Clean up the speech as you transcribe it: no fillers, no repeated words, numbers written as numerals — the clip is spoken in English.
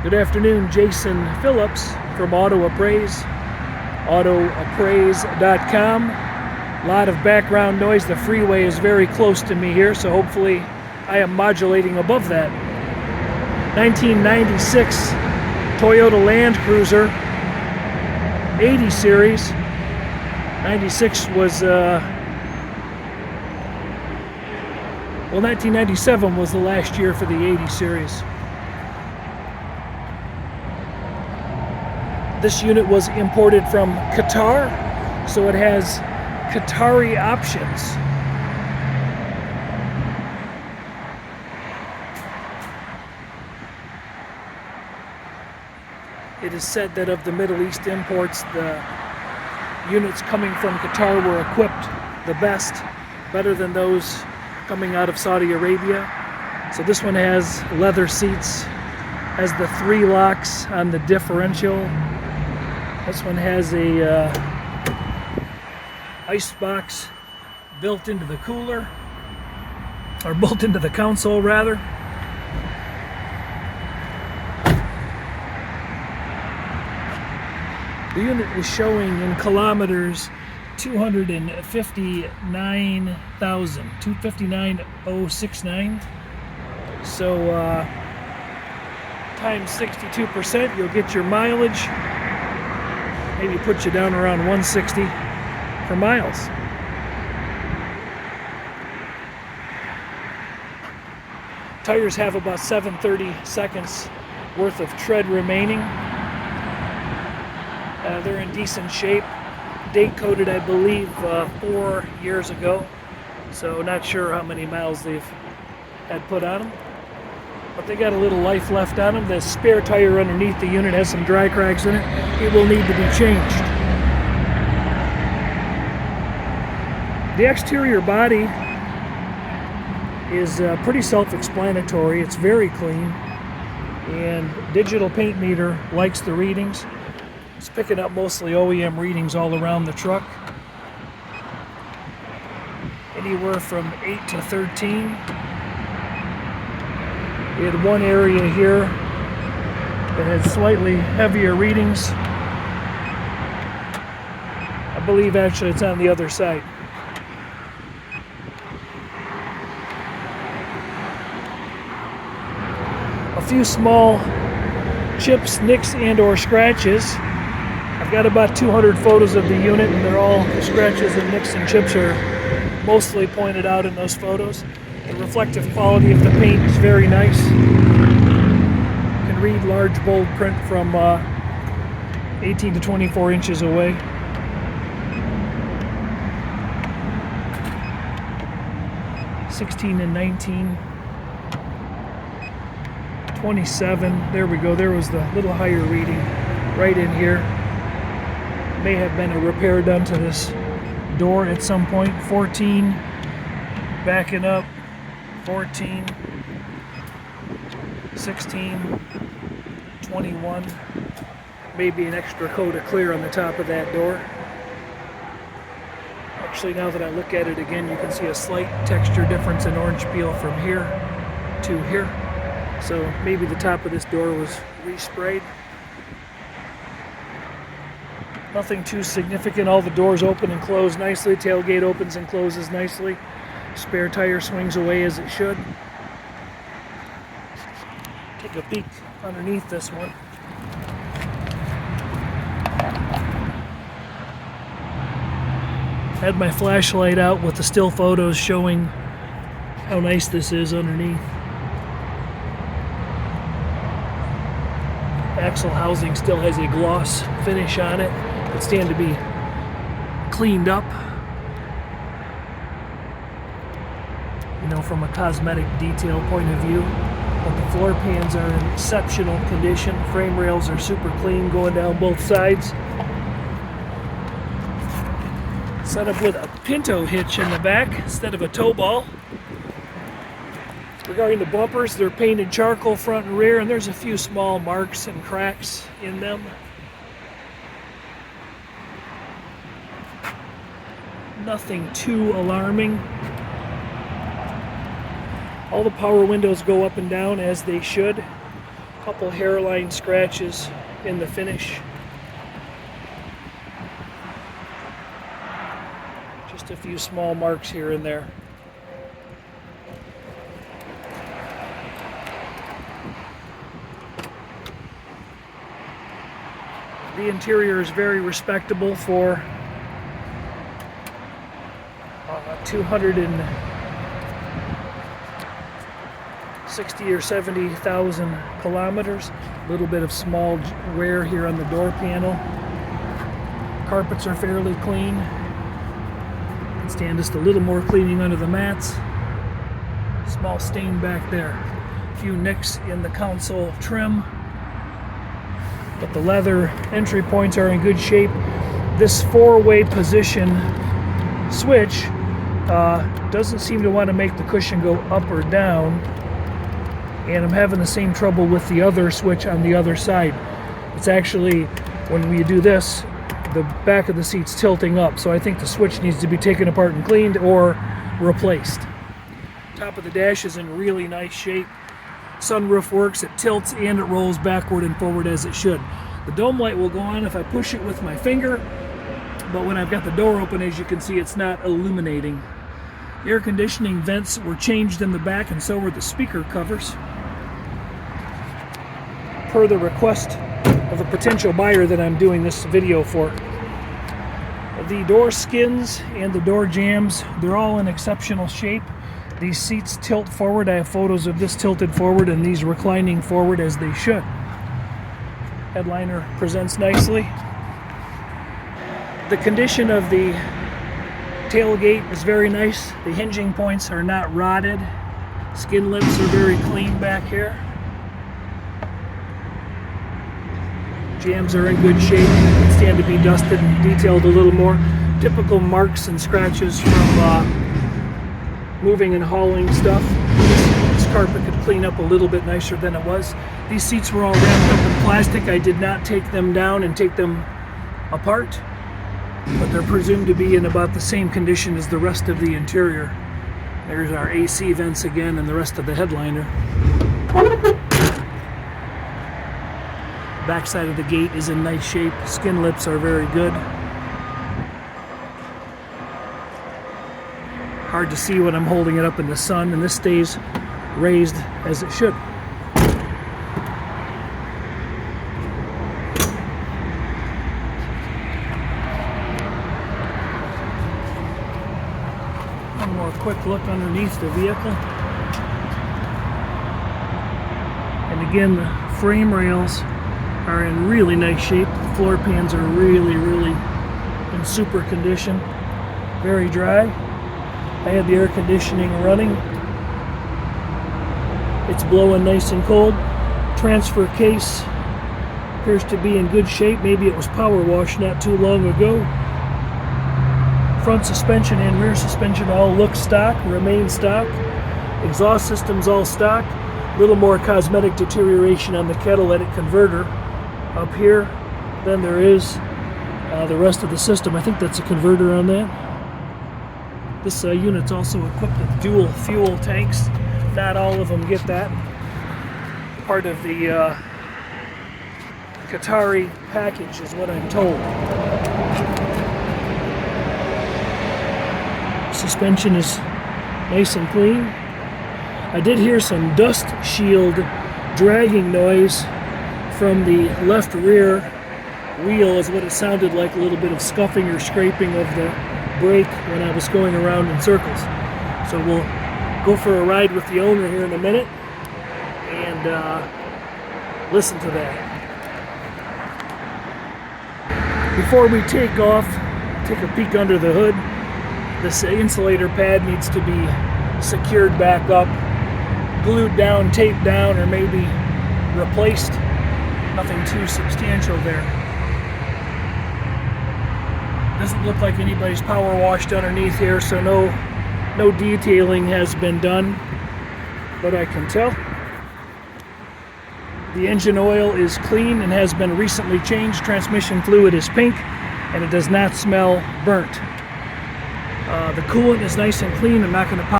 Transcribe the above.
Good afternoon, Jason Phillips from Auto Appraise, autoappraise.com. A lot of background noise. The freeway is very close to me here, so hopefully I am modulating above that. 1996 Toyota Land Cruiser, 80 series. 96 was, 1997 was the last year for the 80 series. This unit was imported from Qatar, so it has Qatari options. It is said that of the Middle East imports, the units coming from Qatar were equipped the best, better than those coming out of Saudi Arabia. So this one has leather seats, has the 3 locks on the differential. This one has a ice box built into the cooler, or built into the console rather. The unit is showing in kilometers 259,069. So times 62%, you'll get your mileage. Maybe put you down around 160 for miles. Tires have about 730 seconds worth of tread remaining. They're in decent shape. Date coded, I believe, 4 years ago. So not sure how many miles they've had put on them. But they got a little life left on them. The spare tire underneath the unit has some dry cracks in it. It will need to be changed. The exterior body is pretty self-explanatory. It's very clean, and digital paint meter likes the readings. It's picking up mostly OEM readings all around the truck. Anywhere from 8 to 13. We had one area here that had slightly heavier readings. I believe actually it's on the other side. A few small chips, nicks, and or scratches. I've got about 200 photos of the unit, and they're all scratches and nicks and chips are mostly pointed out in those photos. The reflective quality of the paint is very nice. You can read large bold print from 18 to 24 inches away. (16 and 19). 27, there we go, there was the little higher reading right in here. May have been a repair done to this door at some point. 14, backing up, 14, 16, 21, maybe an extra coat of clear on the top of that door. Actually, now that I look at it again, you can see a slight texture difference in orange peel from here to here. So maybe the top of this door was resprayed. Nothing too significant. All the doors open and close nicely. Tailgate opens and closes nicely. Spare tire swings away as it should. Take a peek underneath this one. Had my flashlight out with the still photos showing how nice this is underneath. Axle housing still has a gloss finish on it. Could stand to be cleaned up. You know, from a cosmetic detail point of view. But the floor pans are in exceptional condition. Frame rails are super clean going down both sides. Set up with a pinto hitch in the back instead of a tow ball. Regarding the bumpers, they're painted charcoal front and rear, and there's a few small marks and cracks in them. Nothing too alarming. All the power windows go up and down as they should. Couple hairline scratches in the finish. Just a few small marks here and there. The interior is very respectable for 260 or 70,000 kilometers. A little bit of small wear here on the door panel. Carpets are fairly clean. Can stand just a little more cleaning under the mats. Small stain back there. A few nicks in the console trim, but the leather entry points are in good shape. This four-way position switch doesn't seem to want to make the cushion go up or down, and I'm having the same trouble with the other switch on the other side. It's actually, when we do this, the back of the seat's tilting up, so I think the switch needs to be taken apart and cleaned or replaced. Top of the dash is in really nice shape. Sunroof works, it tilts and it rolls backward and forward as it should. The dome light will go on if I push it with my finger, but when I've got the door open, as you can see, it's not illuminating. Air conditioning vents were changed in the back, and so were the speaker covers, per the request of a potential buyer that I'm doing this video for. The door skins and the door jambs, they're all in exceptional shape. These seats tilt forward. I have photos of this tilted forward and these reclining forward as they should. Headliner presents nicely. The condition of the tailgate is very nice. The hinging points are not rotted. Skin lips are very clean back here. Jambs are in good shape. Stand to be dusted and detailed a little more. Typical marks and scratches from moving and hauling stuff. This carpet could clean up a little bit nicer than it was. These seats were all wrapped up in plastic. I did not take them down and take them apart, but they're presumed to be in about the same condition as the rest of the interior. There's our AC vents again and the rest of the headliner. Back side of the gate is in nice shape. Skin lips are very good. Hard to see when I'm holding it up in the sun, and this stays raised as it should. One more quick look underneath the vehicle. And again, the frame rails are in really nice shape. The floor pans are really in super condition. Very dry. I had the air conditioning running. It's blowing nice and cold. Transfer case appears to be in good shape. Maybe it was power washed not too long ago. Front suspension and rear suspension all look stock, remain stock. Exhaust system's all stock. A little more cosmetic deterioration on the catalytic converter up here than there is the rest of the system. I think that's a converter on that. This unit's also equipped with dual fuel tanks. Not all of them get that. Part of the Qatari package is what I'm told. Suspension is nice and clean. I did hear some dust shield dragging noise from the left rear wheel, is what it sounded like, a little bit of scuffing or scraping of the brake when I was going around in circles. So we'll go for a ride with the owner here in a minute and listen to that. Before we take off, take a peek under the hood. This insulator pad needs to be secured back up, glued down, taped down, or maybe replaced. Nothing too substantial there. Doesn't look like anybody's power washed underneath here, so no detailing has been done, but I can tell. The engine oil is clean and has been recently changed. Transmission fluid is pink and it does not smell burnt. The coolant is nice and clean. I'm not going to pop